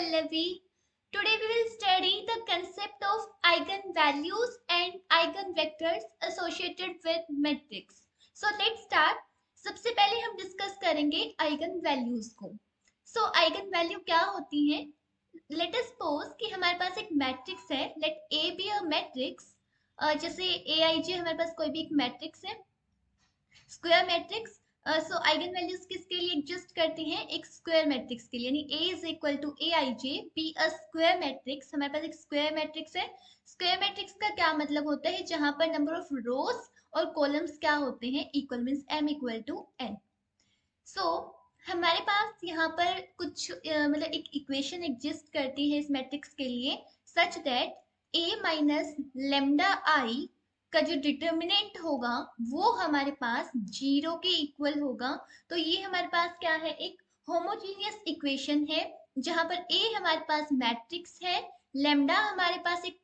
Pallavi. Today we will study the concept of eigenvalues and eigenvectors associated with matrix. So let's start. सबसे पहले हम discuss करेंगे eigenvalues को. So eigenvalue क्या होती है? Let us suppose कि हमारे पास एक मैट्रिक्स है. Let A be a matrix. जैसे Aij हमारे पास कोई भी एक मैट्रिक्स है, स्क्वायर मैट्रिक्स. सो आइगन वैल्यूज किसके लिए एग्जिस्ट करती हैं? एक स्क्वायर मैट्रिक्स के लिए, यानी A is equal to a i j be a square matrix. हमारे पास एक स्क्वायर मैट्रिक्स है. स्क्वायर मैट्रिक्स का क्या मतलब होता है? जहां पर नंबर ऑफ रोज और कॉलम्स क्या होते हैं? Equal, means m equal to n. So हमारे पास यहाँ पर कुछ मतलब एक इक्वेशन एग्जिस्ट करती है इस मैट्रिक्स के लिए, such that a minus lambda I का जो डिटर्मिनेंट होगा वो हमारे पास जीरो के इक्वल होगा. तो ये हमारे पास क्या है? एक होमोजीनियस इक्वेशन है जहां पर a हमारे पास मैट्रिक्स है, लेमडा हमारे पास एक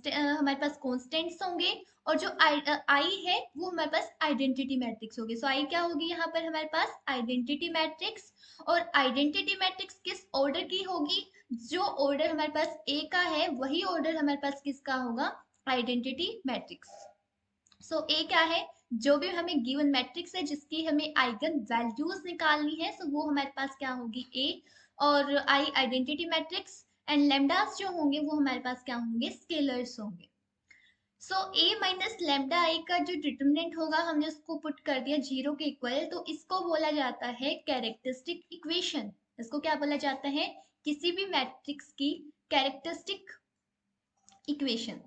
हमारे पास कॉन्स्टेंट्स होंगे, और जो आई है वो हमारे पास आइडेंटिटी मैट्रिक्स होगी. सो आई क्या होगी यहाँ पर? हमारे पास आइडेंटिटी मैट्रिक्स. और आइडेंटिटी मैट्रिक्स किस ऑर्डर की होगी? जो ऑर्डर हमारे पास ए का है वही ऑर्डर हमारे पास किसका होगा? Identity matrix. सो ए क्या है? जो भी हमें गिवन मैट्रिक्स है जिसकी हमें आइगन वैल्यूज निकालनी है, सो वो हमारे पास क्या होगी? ए. और आई आइडेंटिटी मैट्रिक्स, एंड लेमडास जो होंगे वो हमारे पास क्या होंगे? स्केलर्स होंगे. सो ए माइनस लेमडा आई का जो डिटर्मिनेंट होगा हमने उसको पुट कर दिया जीरो के इक्वल, तो इसको बोला जाता है कैरेक्टरिस्टिक इक्वेशन. इसको क्या बोला जाता है? किसी भी मैट्रिक्स की कैरेक्टरिस्टिक इक्वेशन.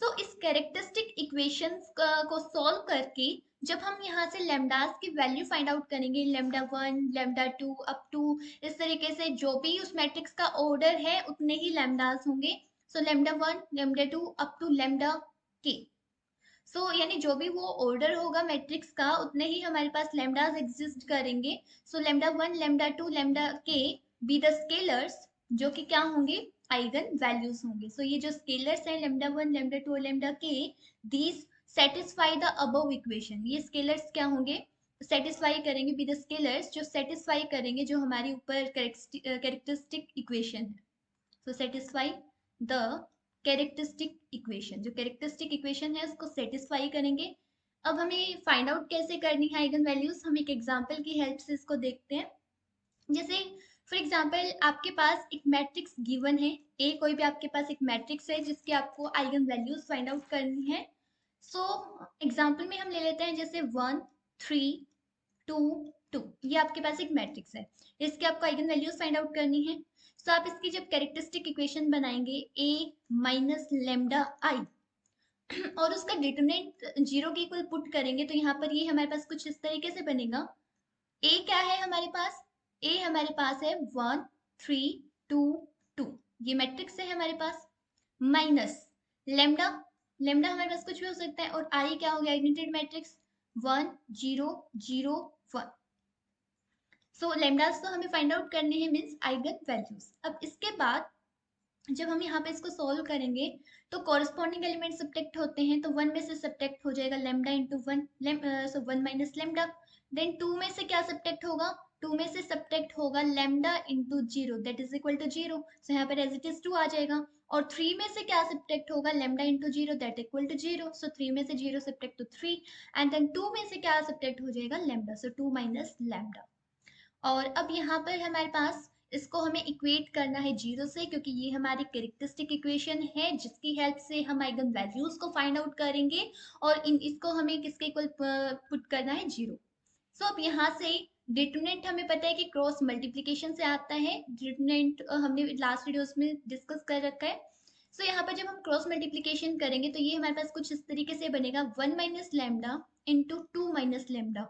सो इस कैरेक्टरिस्टिक इक्वेशंस को सॉल्व करके जब हम यहाँ से लेमडास की वैल्यू फाइंड आउट करेंगे, lambda one, lambda two, up to, इस तरीके से जो भी उस मैट्रिक्स का ऑर्डर है उतने ही लेमडास होंगे. So lambda one, lambda two, up to lambda k. So यानी जो भी वो ऑर्डर होगा मैट्रिक्स का उतने ही हमारे पास लेमडास एग्जिस्ट करेंगे. सो lambda one, lambda to, lambda के बी द स्केलर्स, जो कि क्या होंगे? आइगन वैल्यूज होंगे. सो ये जो स्केलर्स हैं लेमडा वन, लेमडा टू और लेमडा के, these satisfy the above equation. ये स्केलर्स क्या होंगे? सेटिस्फाई करेंगे, बी द स्केलर्स जो सेटिस्फाई करेंगे जो हमारी ऊपर कैरेक्टरिस्टिक इक्वेशन है. सो सेटिस्फाई द कैरेक्टरिस्टिक इक्वेशन, जो कैरेक्टरिस्टिक इक्वेशन है उसको सेटिस्फाई करेंगे. अब हमें फाइंड आउट कैसे करनी है आइगन वैल्यूज? हम एक एग्जांपल की हेल्प से इसको देखते हैं. जैसे फॉर एग्जांपल आपके पास एक मैट्रिक्स गिवन है ए, कोई भी आपके पास एक मैट्रिक्स है जिसकी आपको आइगन वैल्यूज फाइंड आउट करनी है. सो एग्जांपल में हम ले लेते हैं जैसे 1 3 2 2. ये आपके पास एक मैट्रिक्स है, इसके आपको आइगन वैल्यूज फाइंड आउट करनी है. सो आप इसकी जब कैरेक्टरिस्टिक इक्वेशन बनाएंगे a माइनस लेमडा आई और उसका डिटरमिनेंट जीरो के इक्वल पुट करेंगे, तो यहाँ पर ये हमारे पास कुछ इस तरीके से बनेगा. a क्या है हमारे पास? a हमारे पास है 1 3 2 2, ये मैट्रिक्स है हमारे पास, माइनस लेमडा. लेमडा हमारे पास कुछ भी हो सकता है, और i क्या हो गया? Identity matrix 1 0 0 1. सो लेमडास तो हमें फाइंड आउट करने हैं, मीन्स आइगन वैल्यूज. अब इसके बाद जब हम यहाँ पे इसको सॉल्व करेंगे तो कॉरस्पॉन्डिंग एलिमेंट सब्ट्रैक्ट होते हैं, तो वन में से सब्ट्रैक्ट हो जाएगा lambda into one, so one minus lambda. Then two में से क्या सब्ट्रैक्ट होगा? टू में से सब्ट्रैक्ट होगा lambda into zero, that is equal to zero. So यहाँ पर एज इट इज टू आ जाएगा. और थ्री में से क्या सब्ट्रैक्ट होगा? Lambda into zero, that equal to zero. So three में से zero subtract two three, and then two में से क्या सब्ट्रैक्ट हो जाएगा? Lambda. So two minus lambda. और अब यहाँ पर हमारे पास इसको हमें इक्वेट करना है जीरो से, क्योंकि ये हमारी कैरेक्टरिस्टिक इक्वेशन है जिसकी हेल्प से हम आइगन वैल्यूज को फाइंड आउट करेंगे, और इसको हमें किसके इक्वल पुट करना है? जीरो. सो अब यहाँ से डिटरमिनेंट हमें पता है कि क्रॉस मल्टीप्लीकेशन से आता है. डिटरमिनेंट हमने लास्ट वीडियोस में डिस्कस कर रखा है. सो यहाँ पर जब हम क्रॉस मल्टीप्लीकेशन करेंगे तो ये हमारे पास कुछ इस तरीके से बनेगा, one minus lambda into two minus lambda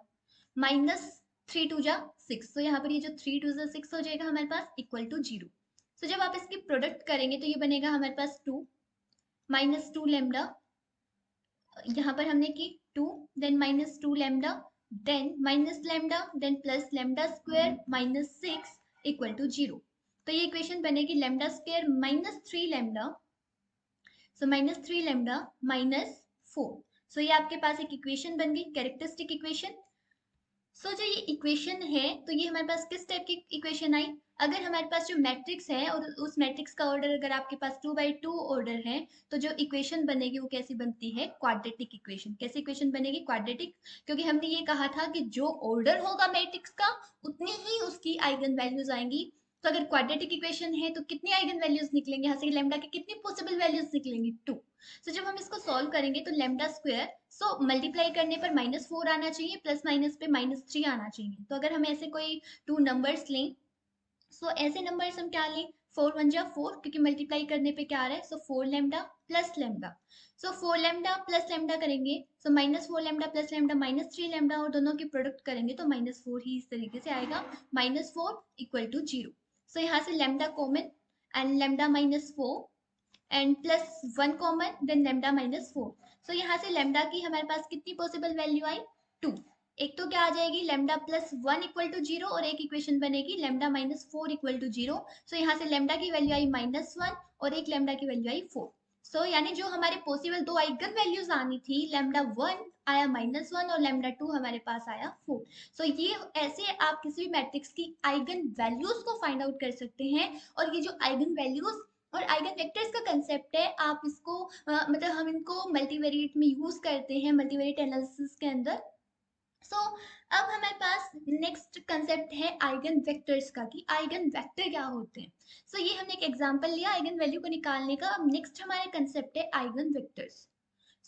minus three two जा सिक्स. तो यहाँ पर ये जो थ्री टू जा सिक्स हो जाएगा हमारे पास इक्वल टू जीरो. सो जब आप इसकी प्रोडक्ट करेंगे तो ये बनेगा हमारे पास टू माइनस टू लेमडा, यहाँ पर हमने की two, then minus two lambda, then minus lambda, then plus lambda square minus six equal to zero. तो ये इक्वेशन बनेगी lambda square minus three lambda, so minus three lambda minus four. So ये आपके पास एक इक्वेशन बन गई, characteristic equation. जो ये इक्वेशन है, तो ये हमारे पास किस टाइप की इक्वेशन आई? अगर हमारे पास जो मैट्रिक्स है और उस मैट्रिक्स का ऑर्डर अगर आपके पास 2 by 2 ऑर्डर है, तो जो इक्वेशन बनेगी वो कैसी बनती है? Quadratic equation. कैसी इक्वेशन बनेगी? क्वाड्रेटिक। क्योंकि हमने ये कहा था कि जो ऑर्डर होगा मैट्रिक्स का उतनी ही उसकी आइगन वैल्यूज आएंगी। तो अगर क्वाड्रेटिक इक्वेशन है तो कितनी आइगन वैल्यूज निकलेंगे? यहाँ से लैम्डा की कितनी पॉसिबल वैल्यूज निकलेंगी? 2। जब हम इसको सॉल्व करेंगे तो लैम्डा स्क्वायर, मल्टीप्लाई करने पर -4 आना चाहिए, प्लस माइनस पे -3 आना चाहिए। तो अगर हम ऐसे कोई 2 नंबर्स लें, ऐसे नंबर्स हम क्या लें? 4 1 जा 4, क्योंकि मल्टीप्लाई करने पे क्या आ रहा है? 4 lambda plus lambda. 4 lambda plus lambda करेंगे, -4 लैम्डा प्लस लैम्डा -3 लैम्डा, और दोनों की प्रोडक्ट करेंगे तो -4 ही इस तरीके से आएगा। -4 इक्वल टू 0। यहाँ से lambda common and lambda -4 and plus 1 common, then lambda -4। यहाँ से लैम्डा की हमारे पास कितनी पॉसिबल वैल्यू आई? 2। एक तो क्या आ जाएगी? लैम्डा प्लस 1 इक्वल टू 0, और एक इक्वेशन बनेगी लैम्डा -4 इक्वल टू 0। यहाँ से लैम्डा की वैल्यू आई -1 और एक लैम्डा की वैल्यू आई 4। यानी जो हमारे पॉसिबल दो आइगन वैल्यूज आनी थी, लैम्डा 1 आया -1 और लैम्डा 2 हमारे पास आया 4। ये ऐसे आप किसी भी मैट्रिक्स की आइगन वैल्यूज को फाइंड आउट कर सकते हैं। और ये जो आइगन वैल्यूज और आइगन वेक्टर्स का कंसेप्ट है, आप इसको मतलब हम इनको मल्टीवेरिएट में यूज करते हैं, मल्टीवेरिएट एनालिसिस के अंदर। अब हमारे पास नेक्स्ट कंसेप्ट है आइगन वेक्टर्स का, कि आइगन वेक्टर क्या होते हैं। ये हमने एक एग्जांपल लिया आइगन वैल्यू को निकालने का। अब नेक्स्ट हमारा कंसेप्ट है आइगन वेक्टर्स।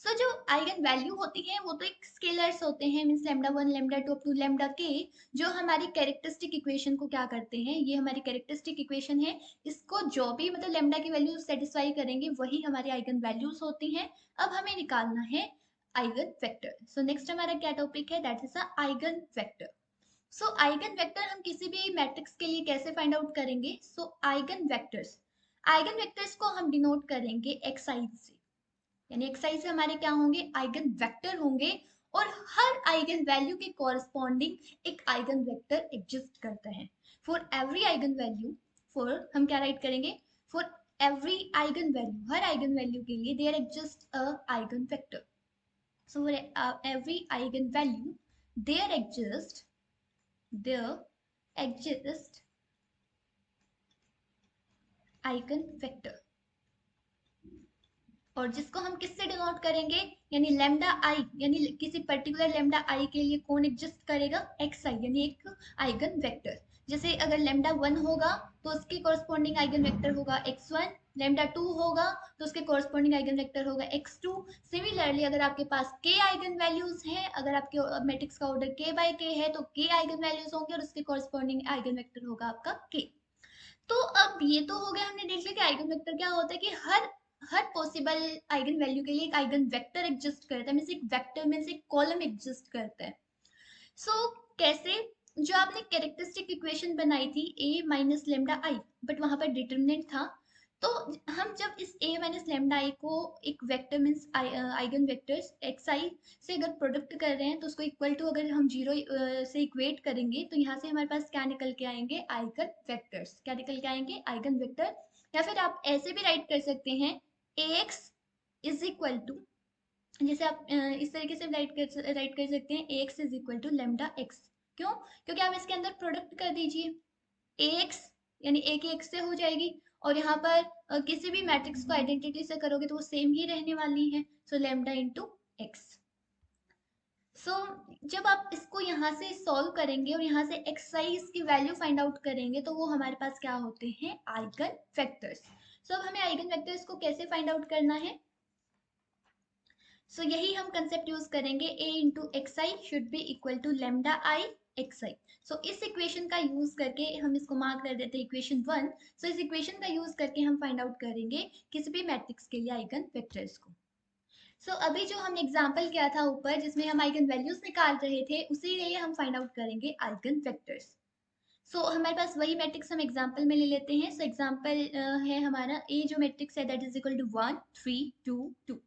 जो आइगन वैल्यू होती है वो तो एक स्केलर्स होते हैं, means lambda 1 lambda 2 up to lambda k, जो हमारी कैरेक्टरिस्टिक इक्वेशन को क्या करते हैं? ये हमारी कैरेक्टरिस्टिक इक्वेशन है, इसको जो भी मतलब लैम्डा की वैल्यू सेटिस्फाई करेंगे वही हमारी आइगन वैल्यूज होती हैं। अब हमें निकालना है आइगन वेक्टर। नेक्स्ट हमारा क्या टॉपिक है? That is a eigen vector. Eigen vector हम किसी भी मैट्रिक्स के लिए कैसे फाइंड आउट करेंगे? आइगन वेक्टर्स को हम डिनोट करेंगे एक्साई से, यानी एक्साई से हमारे क्या होंगे? आइगन वेक्टर होंगे। और हर आइगन वैल्यू के कॉरस्पॉन्डिंग एक आइगन वेक्टर एग्जिस्ट करता है। For every eigen value, for हम क्या राइट करेंगे? फॉर एवरी आइगन वैल्यू, हर आइगन वैल्यू के लिए there exist a eigen vector. for every eigenvalue there exists eigen vector, और जिसको हम किससे डिनोट करेंगे? यानी लैम्डा आई, यानी किसी पर्टिकुलर लैम्डा आई के लिए कौन एग्जिस्ट करेगा? एक्स आई, यानी एक आइगन वेक्टर। जैसे अगर लैम्डा 1 होगा तो उसके कॉरस्पॉन्डिंग आइगन वेक्टर होगा x1, लैम्डा 2 होगा तो उसके कॉरस्पॉन्डिंग आइगन वेक्टर होगा x2। सिमिलरली अगर आपके पास k आइगन वैल्यूज हैं, अगर आपके मैट्रिक्स का ऑर्डर k बाय k है तो k आइगन वैल्यूज होंगे और उसके कॉरस्पॉन्डिंग आइगन वेक्टर होगा आपका k। तो अब ये तो हो गया, हमने देख लिया कि आइगन वेक्टर क्या होता है, कि हर पॉसिबल आइगन वैल्यू के लिए एक आइगन वेक्टर एग्जिस्ट करता है, मींस एक वेक्टर मींस एक कॉलम एग्जिस्ट करता है। कैसे? जो आपने कैरेक्टरिस्टिक इक्वेशन बनाई थी a minus lambda I, but वहां पर डिटर्मिनेंट था, तो हम जब इस a माइनस लेमडा आई को एक vector means eigen vectors X I से अगर प्रोडक्ट कर रहे हैं, तो उसको इक्वल टू अगर हम 0 से इक्वेट करेंगे, तो यहाँ से हमारे पास क्या निकल के आएंगे? Eigen vectors. क्या निकल के आएंगे? Eigen vector. या फिर आप ऐसे भी राइट कर सकते हैं, ax इज इक्वल टू, जैसे आप इस तरीके से राइट कर सकते हैं, ax is equal to lambda x. क्यों? क्योंकि आप इसके अंदर प्रोडक्ट कर दीजिए, ax यानी a की x से हो जाएगी, और यहाँ पर किसी भी मैट्रिक्स को आइडेंटिटी से करोगे तो वो सेम ही रहने वाली है। Lambda into x. जब आप इसको यहाँ से सॉल्व करेंगे और यहाँ से एक्साइज की वैल्यू फाइंड आउट करेंगे, तो वो हमारे पास क्या होते हैं? Eigen vectors. अब हमें आइगन वेक्टर्स को कैसे फाइंड आउट करना है? यही हम कंसेप्ट यूज करेंगे, a into X I should be equal to lambda I X I. इस इक्वेशन का यूज करके हम इसको मार्क कर देते हैं इक्वेशन 1। इस इक्वेशन का यूज करके हम फाइंड आउट करेंगे किसी भी मैट्रिक्स के लिए आइगन वेक्टर्स को। अभी जो हमने एग्जांपल किया था ऊपर, जिसमें हम आइगन वैल्यूज निकाल रहे थे, उसी के लिए हम फाइंड आउट करेंगे आइगन वेक्टर्स। हमारे पास वही मैट्रिक्स हम एग्जांपल में ले लेते हैं। एग्जांपल है हमारा a जो मैट्रिक्स है, दैट इज इक्वल टू 1 3 2 2।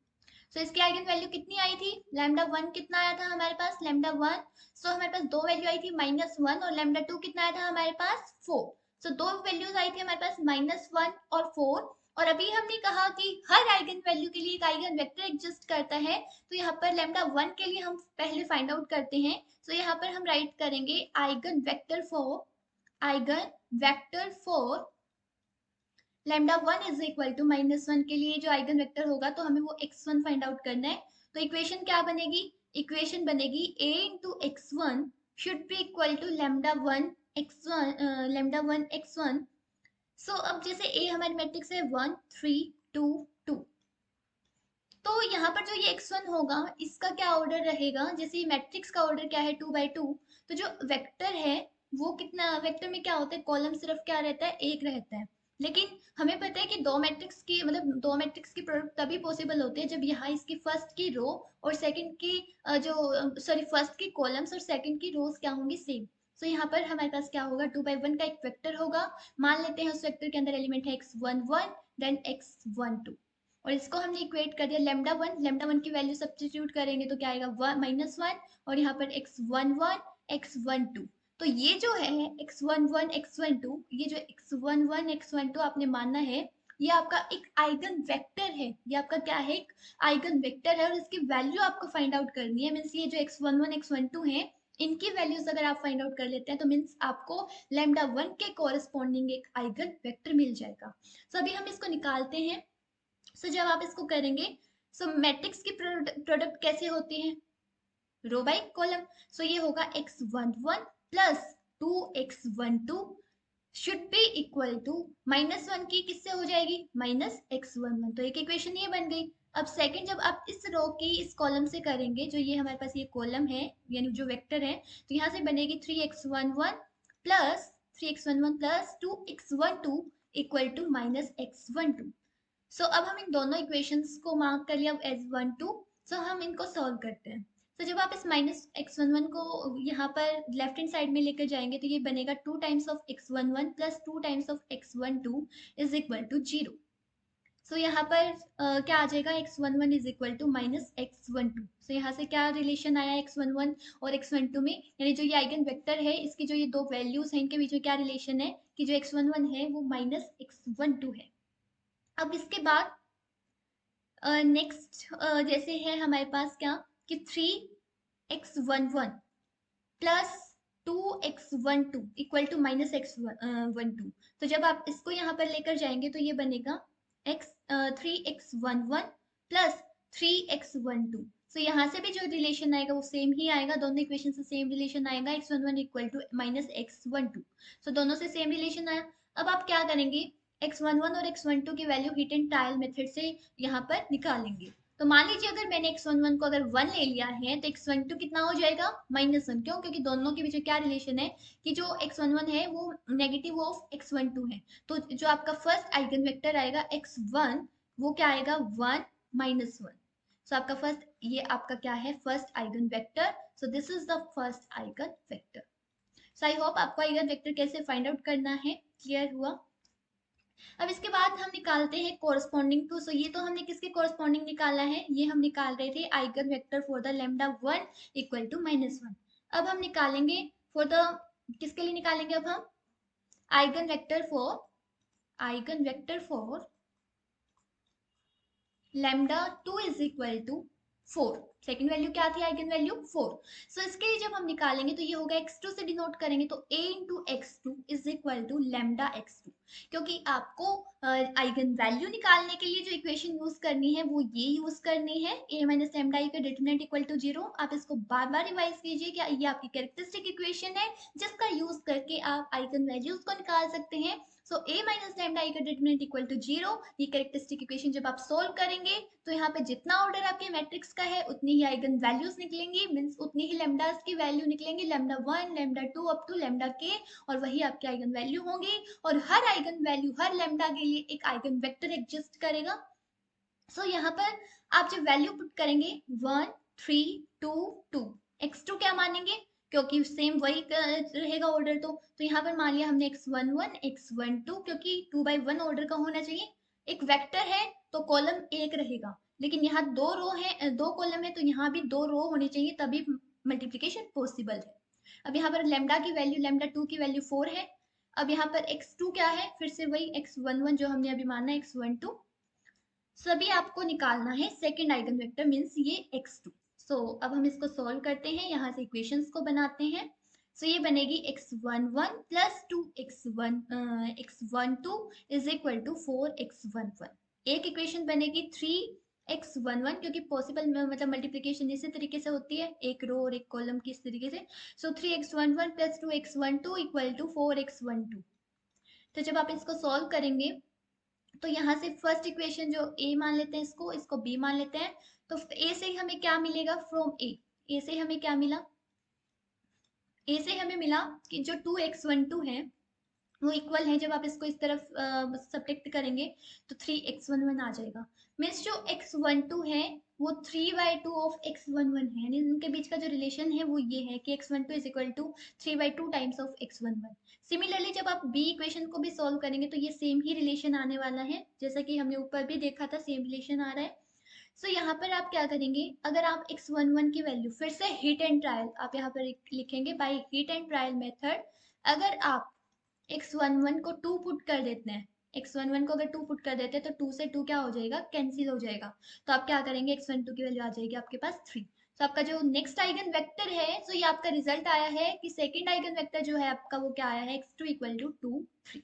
इसकी आइगन वैल्यू कितनी आई थी? लैम्डा 1 कितना आया था हमारे पास? लैम्डा 1। हमारे पास दो वैल्यू आई थी, -1, और लैम्डा 2 कितना आया था हमारे पास? 4। दो वैल्यूज आई थी हमारे पास, -1 और 4। और अभी हमने कहा कि हर आइगन वैल्यू के लिए एक आइगन वेक्टर एग्जिस्ट करता है। तो यहाँ पर लैम्डा 1 के लिए हम पहले फाइंड आउट करते हैं। तो यहाँ पर हम राइट करेंगे eigen vector for lambda 1 is equal to -1 के लिए जो आइगन वेक्टर होगा तो हमें वो x1 फाइंड आउट करना है। तो इक्वेशन क्या बनेगी? इक्वेशन बनेगी a into x1 should be equal to lambda 1 x1। So अब जैसे a हमारी मैट्रिक्स है 1 3 2 2, तो यहाँ पर जो ये x1 होगा इसका क्या ऑर्डर रहेगा? जैसे ये मैट्रिक्स का ऑर्डर क्या है 2 by 2, तो जो वेक्टर है वो कितना, वेक्टर में क्या होता है, कॉलम सिर्फ क्या रहता है, एक रहता है। लेकिन हमें पता है कि दो मैट्रिक्स की दो मैट्रिक्स की प्रोडक्ट तभी पॉसिबल होती है जब यहाँ इसकी फर्स्ट की रो और सेकंड की फर्स्ट की कॉलम्स और सेकंड की रोज क्या होंगी, सेम। सो यहाँ पर हमारे पास क्या होगा, 2 by 1 का एक वेक्टर होगा। मान लेते हैं उस वेक्टर के अंदर एलिमेंट है x11 देन x12, और इसको हमने इक्वेट कर दिया लैम्डा वन की वैल्यू सब्स्टिट्यूट करेंगे तो क्या आएगा, -1, और यहाँ पर x11 x12। तो ये जो है x11 x12, ये जो x11 x12 आपने मानना है ये आपका एक आइगन वेक्टर है। ये आपका क्या है, एक आइगन वेक्टर है और इसकी वैल्यू आपको फाइंड आउट करनी है। मीन्स ये जो x11 x12 है इनकी वैल्यूज अगर आप फाइंड आउट कर लेते हैं तो मीन्स आपको लैम्डा 1 के कोरस्पॉन्डिंग एक आइगन वेक्टर मिल जाएगा। तो अभी हम इसको निकालते हैं। सो जब आप इसको करेंगे, सो मैट्रिक्स की प्रोडक्ट कैसे होती है, रो बाय कॉलम। सो ये होगा x11 plus 2x12 should be equal to -1 की किससे हो जाएगी, -x11। तो एक इक्वेशन ये बन गई। अब सेकंड, जब आप इस रो की इस कॉलम से करेंगे, जो ये हमारे पास ये कॉलम है यानी जो वेक्टर है, तो यहाँ से बनेगी 3x11 plus 2x12 equal to -x12। सो अब हम इन दोनों इक्वेशंस को मार्क कर लिया एज 1 2। सो हम इनको सॉल्व करते हैं। तो जब आप इस -x11 को यहाँ पर लेफ्ट हैंड साइड में लेकर जाएंगे तो ये बनेगा 2 times of x11 plus 2 times of x12 is equal to 0। So यहाँ पर क्या आ जाएगा, x11 is equal to -x12। सो यहाँ से क्या रिलेशन आया x11 और x12 में, यानी जो ये आइगन वेक्टर है इसकी जो ये दो वैल्यूज हैं इनके बीच में क्या रिलेशन है कि जो x11 है वो -x12 है। अब इसके बाद नेक्स्ट जैसे है हमारे पास क्या कि 3x11 plus 2x12 equal to -x12। तो जब आप इसको यहाँ पर लेकर जाएंगे तो ये बनेगा 3x11 प्लस 3x12। सो यहाँ से भी जो रिलेशन आएगा वो सेम ही आएगा, दोनों इक्वेशन से सेम रिलेशन आएगा, x11 इक्वल टू -x12। सो दोनों से सेम रिलेशन आया। अब आप क्या करेंगे, x11 और x12 की value hit and trial method से यहाँ पर निकालेंगे। तो मान लीजिए अगर मैंने x11 को अगर 1 ले लिया है तो x12 कितना हो जाएगा, -1। क्यों? क्योंकि दोनों के बीच में क्या रिलेशन है कि जो x11 है वो नेगेटिव ऑफ x12 है। तो जो आपका फर्स्ट आइगन वेक्टर आएगा x1 वो क्या आएगा, 1 -1। सो आपका फर्स्ट, ये आपका क्या है, first eigen vector. So this is the first eigen vector. So I hope आपको आइगन वेक्टर कैसे फाइंड आउट करना है क्लियर हुआ। अब इसके बाद हम निकालते हैं कोरस्पॉन्डिंग टू। सो ये तो हमने किसके कोरस्पॉन्डिंग निकाला है, ये हम निकाल रहे थे eigen vector for the lambda 1 equal to -1। अब हम निकालेंगे फॉर द, किसके लिए निकालेंगे अब हम, eigen vector for lambda 2 is equal to 4। Second value क्या थी, आइगन वैल्यू 4। सो इसके लिए जब हम निकालेंगे तो ये होगा x2 से डिनोट करेंगे तो a into x2 is equal to lambda x2। क्योंकि आपको आइगन वैल्यू निकालने के लिए जो इक्वेशन यूज करनी है वो ये यूज करनी है, a माइनस लैम्डा का डिटरमिनेंट इक्वल टू 0। आप इसको बार बार रिवाइज कीजिए कि ये आपकी कैरेक्टरिस्टिक इक्वेशन है जिसका यूज करके आप आइगन वैल्यूज को निकाल सकते हैं। सो a माइनस लैम्डा का डिटरमिनेंट इक्वल टू 0। ये कैरेक्टरिस्टिक इक्वेशन जब आप सोल्व करेंगे तो यहाँ पे जितना ऑर्डर आपके मैट्रिक्स का है उतनी ही आइगन वैल्यूज निकलेंगी, मींस उतनी ही लैम्डास की वैल्यू निकलेंगी, lambda 1 lambda 2 up to lambda k, और वही आपकी आइगन वैल्यू होंगी। और हर आइगन वैल्यू हर लैम्डा के लिए एक आइगन वेक्टर एग्जिस्ट करेगा। सो यहाँ पर आप जब वैल्यू पुट करेंगे 1 3 2 2, x2 क्या मानेंगे क्योंकि सेम वही रहेगा ऑर्डर। तो यहाँ पर मान लिया हमने x11 x12, क्योंकि 2 by 1 ऑर्डर का होना चाहिए। एक वेक्टर है तो कॉलम एक रहेगा, लेकिन यहाँ दो रो है, दो कॉलम है, तो यहाँ भी दो रो होनी चाहिए तभी मल्टीप्लीकेशन पॉसिबल है। अब यहाँ पर लैम्डा की वैल्यू, लैम्डा 2 की वैल्यू 4 है, अब यहाँ पर x2 क्या है, फिर से वही x11 जो हमने अभी माना x12, सभी आपको निकालना है सेकंड आइगन वेक्टर मींस ये x2। सो अब हम इसको सॉल्व करते हैं, यहाँ से इक्वेशंस को बनाते हैं। सो ये बनेगी x11 plus 2x12 is equal to 4x11। एक इक्वेशन बनेगी 3x11 क्योंकि पॉसिबल मतलब मल्टीप्लीकेशन इसी तरीके से होती है, एक रो और एक कॉलम की इस तरीके से। So 3x11 plus 2x12 equal to 4x12। तो जब आप इसको सॉल्व करेंगे तो यहाँ से फर्स्ट इक्वेशन जो ए मान लेते हैं, इसको इसको बी मान लेते हैं। तो ए से हमें क्या मिलेगा, फ्रॉम ए से हमें क्या मिला, ए से हमें मिला कि जो 2x12 है वो इक्वल है, जब आप इसको इस तरफ सब्ट्रैक्ट करेंगे तो 3x11 आ जाएगा। मीन्स जो x12 है वो 3/2 ऑफ x11 है, यानी उनके बीच का जो रिलेशन है वो ये है कि x12 is equal to 3/2 times of x11। Similarly जब आप बी इक्वेशन को भी सॉल्व करेंगे तो ये सेम ही रिलेशन आने वाला है, जैसा कि हमने ऊपर भी देखा था, सेम रिलेशन आ रहा है। सो यहाँ पर आप क्या करेंगे, अगर आप x11 की वैल्यू फिर से हिट एंड ट्रायल आप यहाँ पर लिखेंगे by hit and trial method. अगर आप x11 को 2 पुट कर देते हैं, x11 को अगर 2 पुट कर देते हैं तो 2 से 2 क्या हो जाएगा, कैंसिल हो जाएगा। तो आप क्या करेंगे, x12 की वैल्यू आ जाएगी आपके पास 3। तो आपका जो नेक्स्ट आइगन वेक्टर है, सो ये आपका रिजल्ट आया है कि सेकंड आइगन वेक्टर जो है आपका वो क्या आया है, x2 इक्वल टू 2 3।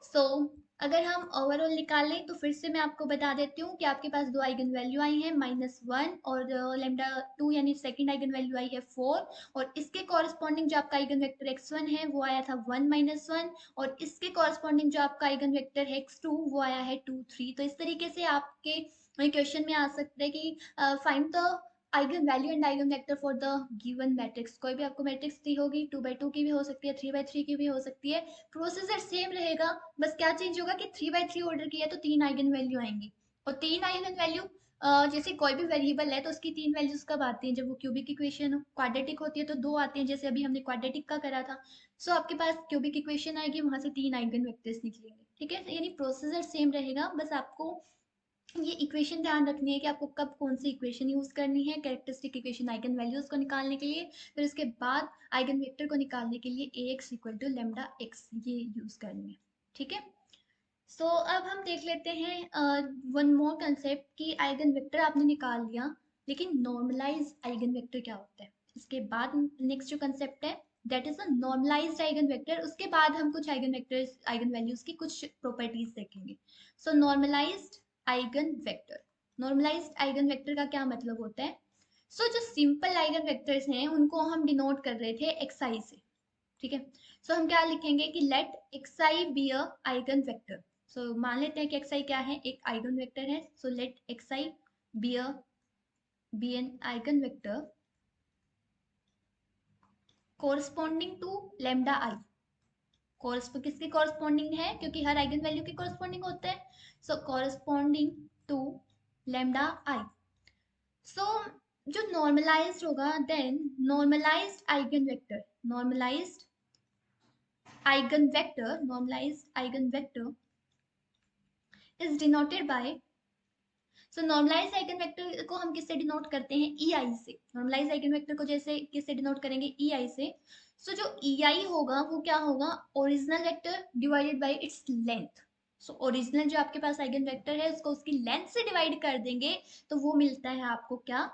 सो अगर हम ओवरऑल निकालें तो फिर से मैं आपको बता देती हूँ कि आपके पास दो आइगन वैल्यू आई है -1 और लेमडा 2 यानी सेकंड आइगन वैल्यू आई है 4। और इसके कॉरस्पॉन्डिंग जो आपका आइगन वेक्टर x1 है वो आया था 1 -1, और इसके कॉरस्पॉन्डिंग जो आपका आइगन वेक्टर है x2 वो आया है 2 3। तो इस तरीके से आपके क्वेश्चन में आ सकता है कि find the eigen value and eigen vector for the given matrix. कोई भी आपको मैट्रिक्स दी होगी 2/2 की भी हो सकती है, 3/3 की भी हो सकती है, प्रोसीजर सेम रहेगा। बस क्या चेंज होगा कि 3/3 ऑर्डर किया तो 3 आइगन वैल्यू आएंगी, और 3 आइगन वैल्यू जैसे कोई भी वेरिएबल है तो उसकी 3 वैल्यूज कब आती हैं, जब वो क्यूबिक इक्वेशन क्वाड्रेटिक होती है तो 2 आती हैं, जैसे अभी हमने क्वाड्रेटिक का करा था। सो आपके पास क्यूबिक इक्वेशन आएगी, वहां से 3 आइगन वेक्टर्स निकलेंगे। ठीक है, यानी प्रोसीजर सेम रहेगा, बस आपको ये इक्वेशन ध्यान रखनी है कि आपको कब कौन सी इक्वेशन यूज करनी है, कैरेक्टरिस्टिक इक्वेशन आइगन वैल्यूज को निकालने के लिए, फिर उसके बाद आइगन वेक्टर को निकालने के लिए ax equal to lambda x ये यूज करनी है। ठीक है, सो अब हम देख लेते हैं वन मोर कंसेप्ट कि आइगन वेक्टर आपने निकाल लिया, लेकिन नॉर्मलाइज आइगन वेक्टर क्या होता है। इसके बाद नेक्स्ट जो कंसेप्ट है that is a normalized eigen vector, उसके बाद हम कुछ आइगन वेक्टर्स आइगन वैल्यूज की कुछ प्रॉपर्टीज देखेंगे। So normalised eigen vector, normalised eigen vector का क्या मतलब होता है। सो जो सिंपल आइगन वेक्टर्स हैं उनको हम डिनोट कर रहे थे xi से। ठीक है, सो हम क्या लिखेंगे कि let xi be a eigen vector. So मान लेते हैं कि xi क्या है, एक आइगन वेक्टर है। So let xi be a be an eigen vector corresponding to lambda i. किसके कॉरस्पॉन्डिंग है, क्योंकि हर आइगन वैल्यू के कॉरस्पॉन्डिंग होते हैं। So corresponding to lambda i. So जो नॉर्मलाइज्ड होगा, then normalized eigen vector, normalised eigen vector, normalised eigen vector is denoted by. So normalised eigen vector को हम किससे डिनोट करते हैं, EI से। नॉर्मलाइज्ड आइगन वेक्टर को जैसे किससे डिनोट करेंगे, EI से। सो जो EI होगा वो क्या होगा, original vector divided by its length. So original जो आपके पास आइगन वेक्टर है उसको उसकी लेंथ से डिवाइड कर देंगे तो वो मिलता है आपको क्या,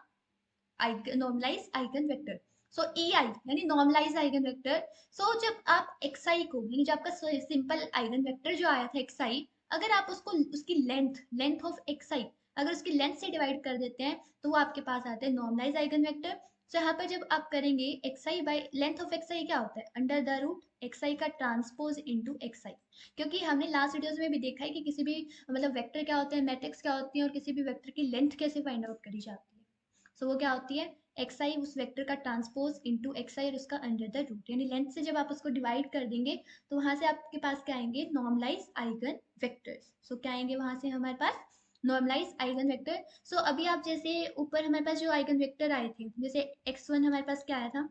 नॉर्मलाइज आइगन वेक्टर। सो EI यानी नॉर्मलाइज आइगन वेक्टर। सो जब आप xi को, यानी जो आपका सिंपल आइगन वेक्टर जो आया था xi, अगर आप उसको उसकी लेंथ ऑफ xi अगर उसकी लेंथ से डिवाइड कर देते हैं तो वो आपके पास आता है नॉर्मलाइज आइगन वेक्टर। तो यहाँ पर जब आप करेंगे xi by length of xi क्या होता है, अंडर द रूट xi का ट्रांसपोज इनटू xi। क्योंकि हमने लास्ट वीडियोस में भी देखा है कि किसी भी मतलब वेक्टर क्या होते हैं, मैट्रिक्स क्या होती है, और किसी भी वेक्टर की लेंथ कैसे फाइंड आउट करी जाती है। सो वो क्या होती है, xi उस वेक्टर का ट्रांसपोज इनटू xi और उसका अंडर द रूट, यानी लेंथ से जब आप उसको डिवाइड कर देंगे तो वहां से आपके पास क्या आएंगे, नॉर्मलाइज आइगन वेक्टर्स। सो क्या आएंगे वहां से हमारे पास, नॉर्मलाइज आइगन वेक्टर। सो अभी आप जैसे ऊपर हमारे पास जो आइगन वेक्टर आए थे, जैसे x1 हमारे पास क्या आया था,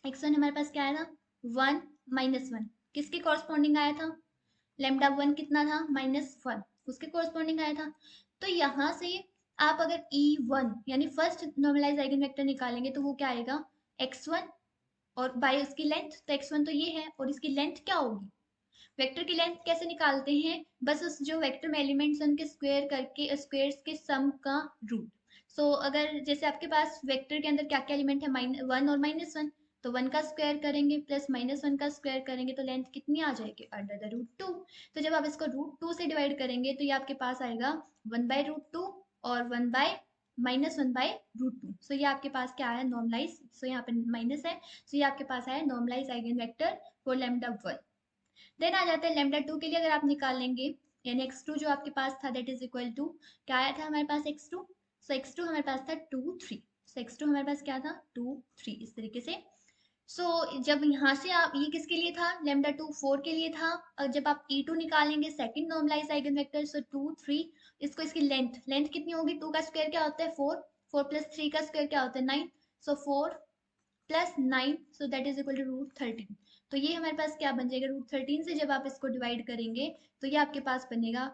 x1 हमारे पास क्या आया था, 1 -1, किसके कॉरस्पॉन्डिंग आया था, लेमडा 1 कितना था, -1, उसके कॉरस्पॉन्डिंग आया था। तो यहाँ से आप अगर E1 यानी फर्स्ट नॉर्मलाइज आइगन वेक्टर निकालेंगे तो वो क्या आएगा, x1 और बाय उसकी लेंथ, तो x1 तो ये है और इसकी लेंथ क्या होगी, वेक्टर की लेंथ कैसे निकालते हैं, बस उस जो वेक्टर में एलिमेंट्स उनके स्क्वायर करके स्क्वायर्स के सम का रूट। सो अगर जैसे आपके पास वेक्टर के अंदर क्या क्या एलिमेंट है, -1 और -1, तो 1 का स्क्वायर करेंगे प्लस -1 का स्क्वायर करेंगे तो लेंथ कितनी आ जाएगी, √2। तो जब आप इसको √2 से डिवाइड करेंगे तो ये आपके पास आएगा 1/√2 और 1/-1/√2। सो ये आपके पास क्या है, नॉर्मलाइज। सो यहाँ पे माइनस है, सो ये आपके पास है normalise eigen vector for λ1। Then आ जाता है λ2 के लिए, अगर आप निकालेंगे यानी x2 जो आपके पास था दैट इज इक्वल टू, क्या आया था हमारे पास x2, सो x2 हमारे पास था 2 3, सो x2 हमारे पास क्या था 2 3 इस तरीके से। सो जब यहाँ से आप ये किसके लिए था, λ2 4 के लिए था, और जब आप e2 निकालेंगे सेकंड नॉर्मलाइज आइगन वेक्टर, सो 2 3, इसको इसकी लेंथ लेंथ कितनी होगी, 2 का स्क्वायर क्या होता है 4, 4 प्लस 3 का स्क्वायर क्या होता है 9, so 4 plus 9, so that is equal to √13। तो ये हमारे पास क्या बन जाएगा, √13 से जब आप इसको डिवाइड करेंगे तो ये आपके पास बनेगा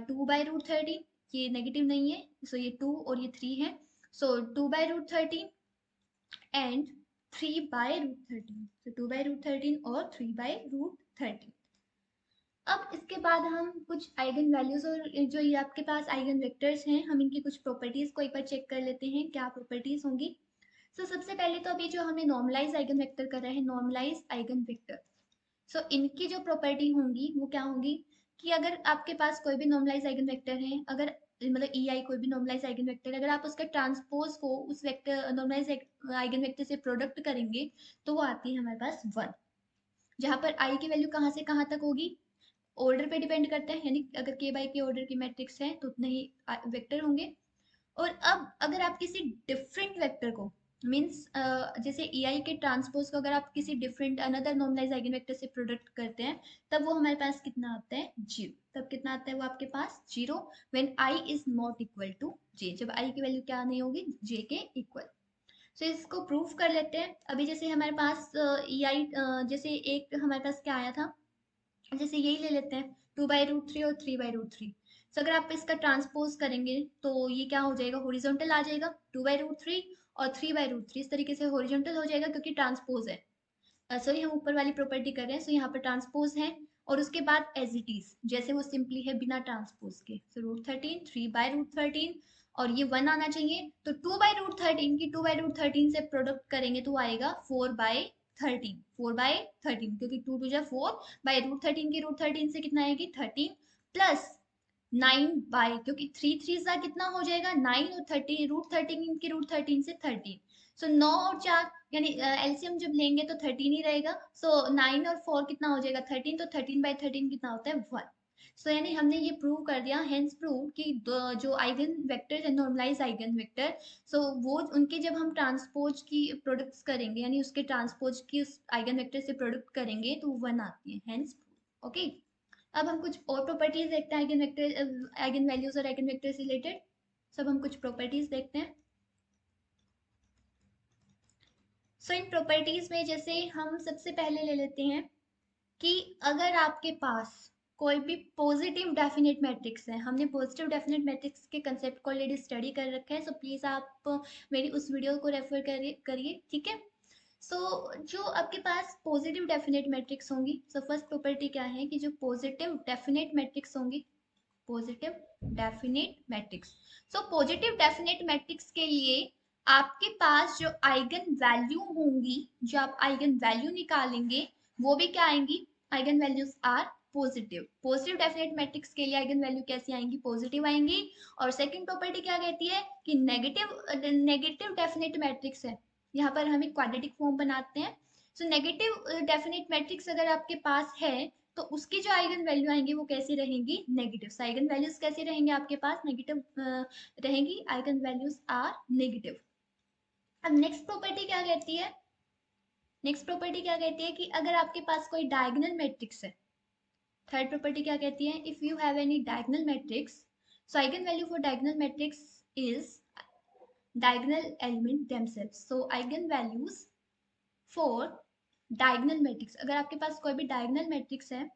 2/√13, ये नेगेटिव नहीं है, सो ये 2 और ये 3 है, सो 2/√13 एंड 3/√13, तो 2/√13 और 3/√13। अब इसके बाद हम कुछ आइगन वैल्यूज और जो ये आपके पास आइगन वेक्टर्स हैं, हम इनकी कुछ प्रॉपर्टीज को एक बार चेक कर लेते हैं, क्या प्रॉपर्टीज होंगी। सो सबसे पहले तो अभी जो हमें नॉर्मलाइज आइगन वेक्टर कर रहे हैं, नॉर्मलाइज आइगन वेक्टर, सो इनकी जो प्रॉपर्टी होंगी वो क्या होंगी, कि अगर आपके पास कोई भी नॉर्मलाइज आइगन वेक्टर है, अगर मतलब ई आई कोई भी नॉर्मलाइज आइगन वेक्टर, अगर आप उसका ट्रांसपोज को उस वेक्टर नॉर्मलाइज आइगन वेक्टर से प्रोडक्ट करेंगे तो वो आती है हमारे पास 1, जहाँ पर आई की वैल्यू कहाँ से कहाँ तक होगी, ऑर्डर पे डिपेंड करता है, यानी अगर के बाई के ऑर्डर की मैट्रिक्स है तो उतने ही वेक्टर होंगे। और अब अगर आप किसी डिफरेंट वेक्टर को मीन्स जैसे ई आई के ट्रांसपोज को अगर आप किसी different another normalize eigen vector से प्रोडक्ट करते हैं, तब वो हमारे पास कितना आता है 0, तब कितना आता है वो आपके पास 0 when I is not equal to J, जब आई की वैल्यू क्या नहीं होगी जे के इक्वल। सो इसको प्रूफ कर लेते हैं। अभी जैसे हमारे पास ई आई जैसे एक हमारे पास क्या आया था, जैसे यही ले लेते हैं 2/√3 और 3/√3। सो अगर आप इसका ट्रांसपोज करेंगे तो ये क्या हो जाएगा, हॉरिजॉन्टल आ जाएगा, 2/√3 और 3/√3 इस तरीके से हॉरिजॉन्टल हो जाएगा क्योंकि ट्रांसपोज है। सॉरी हम ऊपर वाली प्रॉपर्टी कर रहे हैं, सो यहाँ पर ट्रांसपोज है, और उसके बाद एज इट इज जैसे वो सिंपली है बिना ट्रांसपोज के, सो √13 3/√13 और ये 1 आना चाहिए, तो 2/√13 की 2/√13 से प्रोडक्ट करेंगे तो आएगा 4/13, 4/13 क्योंकि 2 टू जा 4 बाई √13 की √13 से कितना आएगी 13 प्लस 9 बाई, क्योंकि 3 3 सा कितना हो जाएगा 9 और 13 √13 की √13 से 13, सो 9 और 4 यानी एलसीएम जब लेंगे तो 13 ही रहेगा, सो 9 और 4 कितना हो जाएगा 13, तो 13/13 कितना होता है 1। सो यानी हमने ये प्रूव कर दिया, हेंस प्रूव कि जो आइगन वेक्टर है नॉर्मलाइज आइगन वेक्टर, सो वो उनके जब हम ट्रांसपोज की प्रोडक्ट्स करेंगे यानी उसके ट्रांसपोज की उस आइगन वेक्टर से प्रोडक्ट करेंगे तो 1 आती है, हेंस प्रूव। ओके, अब हम कुछ और प्रॉपर्टीज देखते हैं आइगन वेक्टर आइगन वैल्यूज और आइगन वेक्टर से रिलेटेड। सब हम कुछ प्रॉपर्टीज देखते हैं। सो इन प्रॉपर्टीज में जैसे हम सबसे पहले ले लेते हैं कि अगर आपके पास कोई भी पॉजिटिव डेफिनेट मैट्रिक्स है, हमने पॉजिटिव डेफिनेट मैट्रिक्स के कंसेप्ट को ऑलरेडी स्टडी कर रखा है, सो प्लीज आप मेरी उस वीडियो को रेफर करिए, ठीक है। सो जो आपके पास पॉजिटिव डेफिनेट मैट्रिक्स होंगी, सो फर्स्ट प्रॉपर्टी क्या है कि जो पॉजिटिव डेफिनेट मैट्रिक्स होंगी, positive definite matrix, so positive definite matrix के लिए आपके पास जो आइगन वैल्यू होंगी, जो आप आइगन वैल्यू निकालेंगे वो भी क्या आएंगी, eigen values are positive. Positive definite matrix के लिए आइगन वैल्यू कैसी आएंगी, पॉजिटिव आएंगी। और सेकंड प्रॉपर्टी क्या कहती है कि नेगेटिव नेगेटिव डेफिनेट मैट्रिक्स है, यहाँ पर हम एक क्वाड्रेटिक फॉर्म बनाते हैं, सो नेगेटिव डेफिनेट मैट्रिक्स अगर आपके पास है तो उसकी जो आइगन वैल्यू आएंगी वो कैसी रहेंगी, नेगेटिव। आइगन वैल्यूज कैसे रहेंगे आपके पास, नेगेटिव रहेंगी, आइगन वैल्यूज आर नेगेटिव। अब नेक्स्ट प्रॉपर्टी क्या कहती है, नेक्स्ट प्रॉपर्टी क्या कहती है कि अगर आपके पास कोई डायगोनल मैट्रिक्स है, थर्ड प्रॉपर्टी क्या कहती है, if you have any diagonal matrix, so eigen value for diagonal matrix is diagonal element themselves, so eigen values for diagonal matrix, अगर आपके पास कोई भी diagonal matrix है,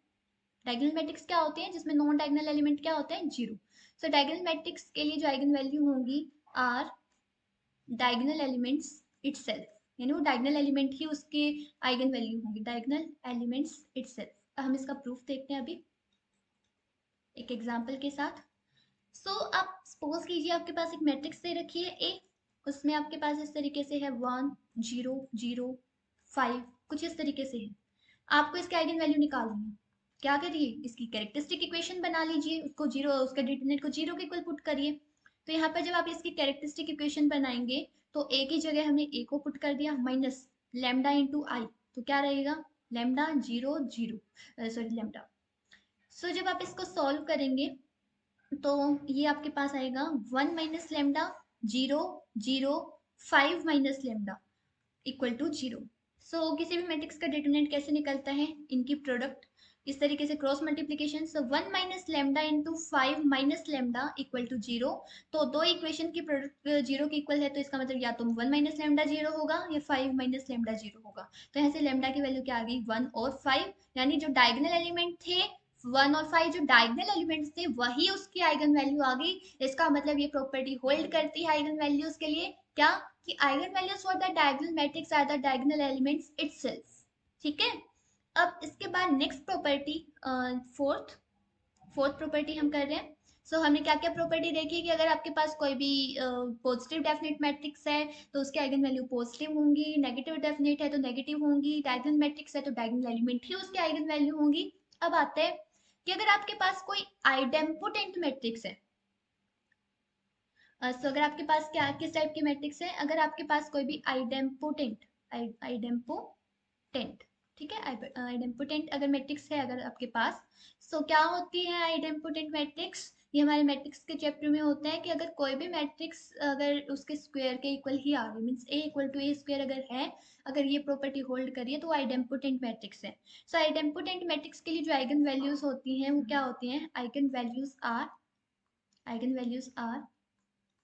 डायगोनल मैट्रिक्स क्या होते हैं जिसमें नॉन डायगोनल एलिमेंट क्या होता है 0, सो डायगोनल मैट्रिक्स के लिए जो आइगन वैल्यू होंगी आर डायगोनल एलिमेंट्स इटसेल्फ, यानी वो डायगोनल एलिमेंट ही उसके आइगन वैल्यू होंगे, डायगोनल एलिमेंट्स इटसेल्फ। हम इसका प्रूफ देखते हैं अभी एक एग्जाम्पल के साथ। आप सपोज कीजिए आपके पास एक मैट्रिक्स दे रखी है ए, उसमें आपके पास इस तरीके से है 1 0 0 5, कुछ इस तरीके से है। आपको इसके आइगन वैल्यू निकालनी है। क्या करिए, इसकी कैरेक्टरिस्टिक इक्वेशन बना लीजिए, उसको जीरो, उसका डिटरमिनेंट को जीरो के इक्वल पुट करिए। तो यहाँ पर जब आप इसकी कैरेक्टरिस्टिक इक्वेशन बनाएंगे तो ए की जगह हमने ए को पुट कर दिया माइनस लेमडा इंटू आई, तो क्या रहेगा लेमडा 0 0 सॉरी लेमडा। जब आप इसको सॉल्व करेंगे तो ये आपके पास आएगा 1 minus lambda 0 0 5 minus lambda equal to 0। किसी भी मैट्रिक्स का डिटरमिनेंट कैसे निकलता है, इनकी प्रोडक्ट इस तरीके से cross multiplication. 1 minus lambda into 5 minus lambda equal to 0। तो दो इक्वेशन की प्रोडक्ट 0 के इक्वल है, तो इसका मतलब या तो 1 माइनस लेमडा 0 होगा या 5 माइनस लेमडा 0 होगा। तो यहाँ से लेमडा की वैल्यू क्या आ गई 1 और 5, यानी जो डायगोनल एलिमेंट थे 1 और 5, जो डायगोनल एलिमेंट्स थे वही उसकी आइगन वैल्यू आ गई। इसका मतलब ये प्रॉपर्टी होल्ड करती है आइगन वैल्यूज के लिए, क्या कि eigen values for the diagonal matrix are the diagonal elements itself. ठीक है, अब इसके बाद next property fourth fourth property हम कर रहे हैं। हमने क्या क्या प्रॉपर्टी देखी कि अगर आपके पास कोई भी पॉजिटिव डेफिनेट मैट्रिक्स है तो उसके आइगन वैल्यू पॉजिटिव होंगी, नेगेटिव डेफिनेट है तो नेगेटिव होंगी, डायगोनल मैट्रिक्स है तो डायगोनल एलिमेंट ही उसके आइगन वैल्यू होंगी। अब आते हैं कि अगर आपके पास कोई आइडेम्पोटेंट मैट्रिक्स है, अगर आपके पास क्या किस टाइप की मैट्रिक्स है, अगर आपके पास कोई भी आइडेम्पोटेंट आइडेम्पोटेंट ठीक है, आइडेम्पोटेंट अगर मैट्रिक्स है अगर आपके पास, क्या होती है आइडेम्पोटेंट मैट्रिक्स, ये हमारे मैट्रिक्स के चैप्टर में होता है कि अगर कोई भी मैट्रिक्स अगर उसके स्क्वायर के इक्वल ही आ रही, means A equal to A square अगर है, अगर ये प्रॉपर्टी होल्ड करिए तो आइडेम्पोटेंट मैट्रिक्स है। आइडेम्पोटेंट मैट्रिक्स के लिए जो आइगन वैल्यूज होती हैं वो क्या होती हैं, आइगन वैल्यूज आर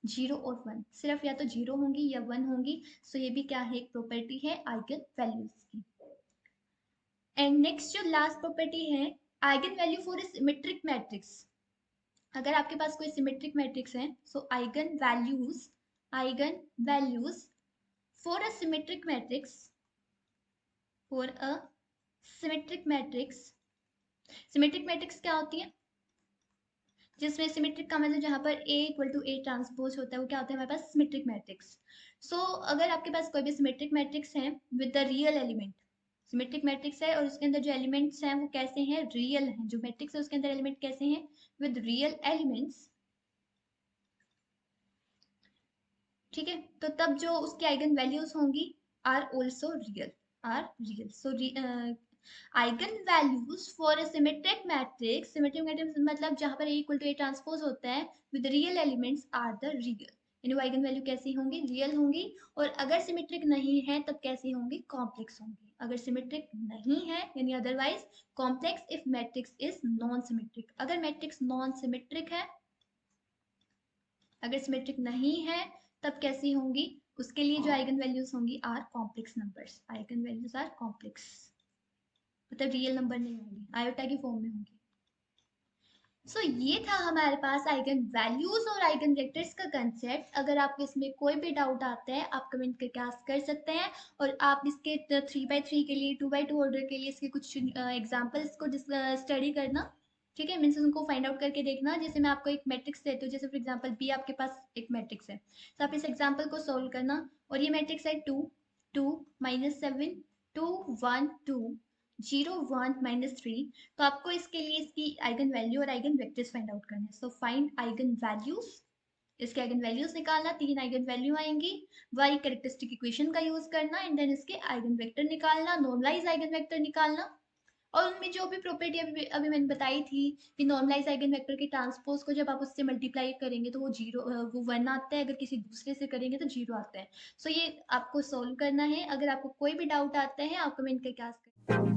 0 और 1, सिर्फ या तो 0 होंगी या 1 होंगी। ये भी क्या है, एक प्रॉपर्टी है आइगन वैल्यूज की। एंड नेक्स्ट जो लास्ट प्रॉपर्टी है, eigen value for a symmetric matrix. अगर आपके पास कोई सिमेट्रिक मैट्रिक्स है, eigen values for a symmetric matrix, symmetric matrix क्या होती है, जिसमें सिमेट्रिक का मतलब जहां पर A equal to A transpose होता है वो क्या होता है हमारे पास सिमेट्रिक मैट्रिक्स। अगर आपके पास कोई भी सिमेट्रिक मैट्रिक्स है with the real element, symmetric matrix है और उसके अंदर जो एलिमेंट्स हैं वो कैसे हैं, रियल हैं, जो मैट्रिक्स है उसके अंदर एलिमेंट कैसे हैं, विद रियल एलिमेंट्स। ठीक है, तो तब जो उसकी आइगन वैल्यूज होंगी are also real, eigen values for a symmetric matrix, मतलब जहां पर A equal to A transpose होता है with real elements are the real, यानी आइगन वैल्यू कैसी होंगी, रियल होंगी। और अगर सिमेट्रिक नहीं है तब कैसी होंगी, कॉम्प्लेक्स होंगी। अगर सिमेट्रिक नहीं है यानी otherwise complex if matrix is non symmetric. अगर मैट्रिक्स नॉन सिमेट्रिक है, अगर सिमेट्रिक नहीं है तब कैसी होंगी, उसके लिए जो आइगन वैल्यूज होंगी are complex numbers, eigen values are complex, मतलब रियल नंबर नहीं होंगी, आयोटा की फॉर्म में होंगी। ये था हमारे पास आइगन वैल्यूज और आइगन वेक्टर्स का कंसेप्ट। अगर आपको इसमें कोई भी डाउट आता है आप कमेंट करके आस्क कर सकते हैं, और आप इसके 3x3 के लिए 2x2 ऑर्डर के लिए इसके कुछ एग्जाम्पल्स को स्टडी करना। ठीक है, मीन्स उनको फाइंड आउट करके देखना। जैसे मैं आपको एक मैट्रिक्स देती हूँ, जैसे फॉर एग्जांपल बी आपके पास एक मैट्रिक्स है, तो आप इस एग्जांपल को सोल्व करना, और ये मैट्रिक्स है 2 2 -7 2 1 2 0 1 -3। तो आपको इसके लिए इसकी आइगन वैल्यू और आइगन वेक्टर्स फाइंड आउट करना है। फाइंड आइगन वैल्यूज, इसके आइगन वैल्यूज निकालना, 3 आइगन वैल्यू आएंगी, वाई कैरेक्टरिस्टिक इक्वेशन का यूज करना, एंड देन इसके आइगन वेक्टर निकालना, नॉर्मलाइज आइगन वेक्टर निकालना। और उनमें जो भी प्रॉपर्टी अभी मैंने बताई थी कि नॉर्मलाइज आइगन वेक्टर के ट्रांसपोज को जब आप उससे मल्टीप्लाई करेंगे तो वो 1 आता है, अगर किसी दूसरे से करेंगे तो 0 आता है। ये आपको सोल्व करना है। अगर आपको कोई भी डाउट आता है आप कमेंट करके आस्क करें।